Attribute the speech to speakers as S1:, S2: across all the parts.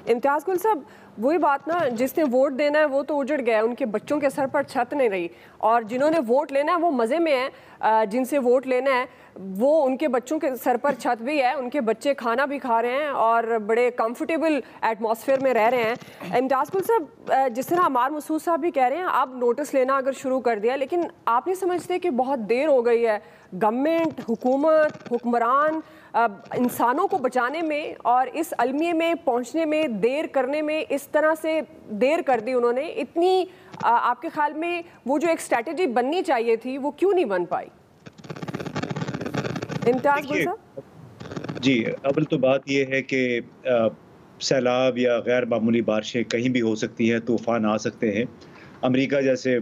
S1: इम्तियाज़ गुल साहब, वही बात ना, जिसने वोट देना है वो तो उजड़ गया है, उनके बच्चों के सर पर छत नहीं रही, और जिन्होंने वोट लेना है वो मज़े में है, जिनसे वोट लेना है वो उनके बच्चों के सर पर छत भी है, उनके बच्चे खाना भी खा रहे हैं और बड़े कंफर्टेबल एटमॉस्फेयर में रह रहे हैं। इम्तियाज़ गुल साहब, जिस तरह अमार मसूद साहब भी कह रहे हैं, आप नोटिस लेना अगर शुरू कर दिया, लेकिन आप नहीं समझते कि बहुत देर हो गई है? गवर्नमेंट, हुकूमत, हुक्मरान इंसानों को बचाने में और इस अलमिये में पहुंचने में देर करने में इस तरह से देर कर दी उन्होंने। इतनी आपके ख्याल में वो जो एक स्ट्रैटेजी बननी चाहिए थी वो क्यों नहीं बन पाई? इम्तियाज़ गुल साहब
S2: जी, अव्वल तो बात ये है कि सैलाब या गैर मामूली बारिशें कहीं भी हो सकती हैं, तूफ़ान आ सकते हैं। अमेरिका जैसे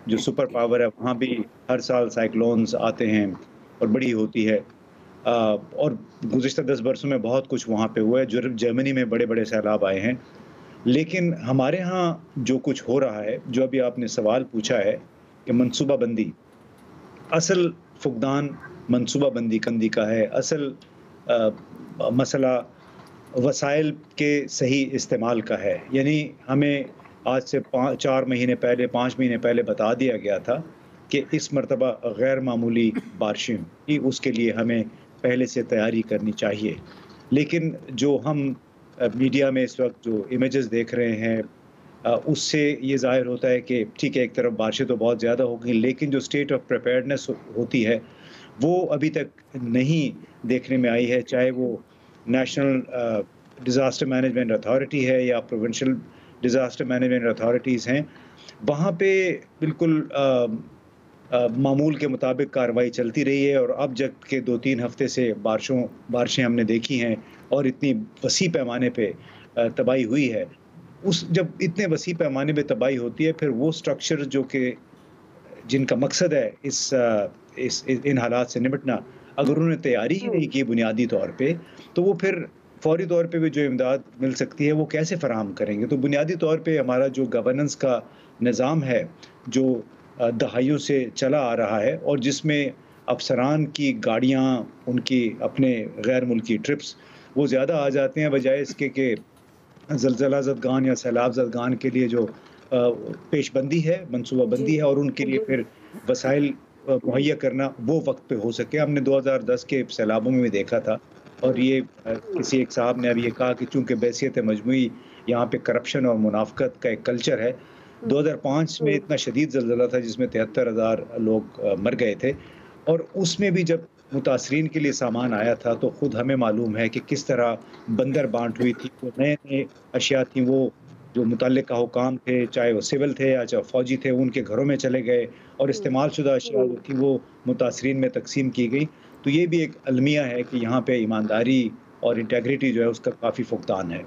S2: जो सुपर पावर है वहाँ भी हर साल साइक्लोन्स आते हैं और बड़ी होती है। और गुज़िश्ता 10 बरसों में बहुत कुछ वहाँ पे हुआ है। जर्मनी में बड़े-बड़े सैलाब आए हैं। लेकिन हमारे यहाँ जो कुछ हो रहा है, जो अभी आपने सवाल पूछा है कि मनसूबाबंदी, असल फुक़दान मनसूबाबंदी कंदी का है। असल मसला वसाइल के सही इस्तेमाल का है। यानी हमें आज से 4 महीने पहले, 5 महीने पहले बता दिया गया था कि इस मर्तबा गैर मामूली बारिशें होंगी, उसके लिए हमें पहले से तैयारी करनी चाहिए। लेकिन जो हम मीडिया में इस वक़्त जो इमेजेस देख रहे हैं, उससे ये ज़ाहिर होता है कि ठीक है, एक तरफ बारिशें तो बहुत ज़्यादा हो गई, लेकिन जो स्टेट ऑफ प्रिपेयर्डनेस होती है, वो अभी तक नहीं देखने में आई है। चाहे वो नेशनल डिज़ास्टर मैनेजमेंट अथॉरिटी है या प्रोविंशियल डिज़ास्टर मैनेजमेंट अथॉरिटीज़ हैं, वहाँ पे बिल्कुल मामूल के मुताबिक कार्रवाई चलती रही है। और अब जब के 2-3 हफ़्ते से बारिशें हमने देखी हैं और इतनी वसी पैमाने पे तबाही हुई है, जब इतने वसी पैमाने पे तबाही होती है, फिर वो स्ट्रक्चर जो कि जिनका मकसद है इन हालात से निपटना, अगर उन्होंने तैयारी ही नहीं की बुनियादी तौर पे, तो वो फिर फौरी तौर पे भी जो इमदाद मिल सकती है वो कैसे फराहम करेंगे? तो बुनियादी तौर पे हमारा जो गवर्नेंस का निज़ाम है, जो दहाइयों से चला आ रहा है और जिसमें अफसरान की गाड़ियाँ, उनकी अपने गैर मुल्की ट्रिप्स वो ज़्यादा आ जाते हैं, बजाय इसके कि ज़लज़ला ज़दगान या सैलाब ज़दगान के लिए जो पेशबंदी है, मनसूबाबंदी
S1: जी
S2: है और उनके लिए फिर वसाइल मुहैया करना वो वक़्त पे हो सके। हमने 2010 के सैलाबों में भी देखा था और ये किसी एक साहब ने अभी ये कहा कि चूँकि बैसियत मजमूई यहाँ पे करप्शन और मुनाफ़क़त का एक कल्चर है। 2005 में इतना शदीद ज़लज़ला था जिसमें 73,000 लोग मर गए थे और उसमें भी जब मुतासरीन के लिए सामान आया था तो खुद हमें मालूम है कि किस तरह बंदर बाँट हुई थी। जो नए-नए अशिया थी वो जो मुतल्लिका हुकाम थे, चाहे वो सिविल थे या चाहे फ़ौजी थे, उनके घरों में चले गए और इस्तेमाल शुदा अशिया जो थी वो मुतासरीन में तक़सीम की गई। तो ये भी एक अलमिया है कि यहाँ पे ईमानदारी और इंटेग्रिटी जो है उसका काफ़ी फुक़दान है।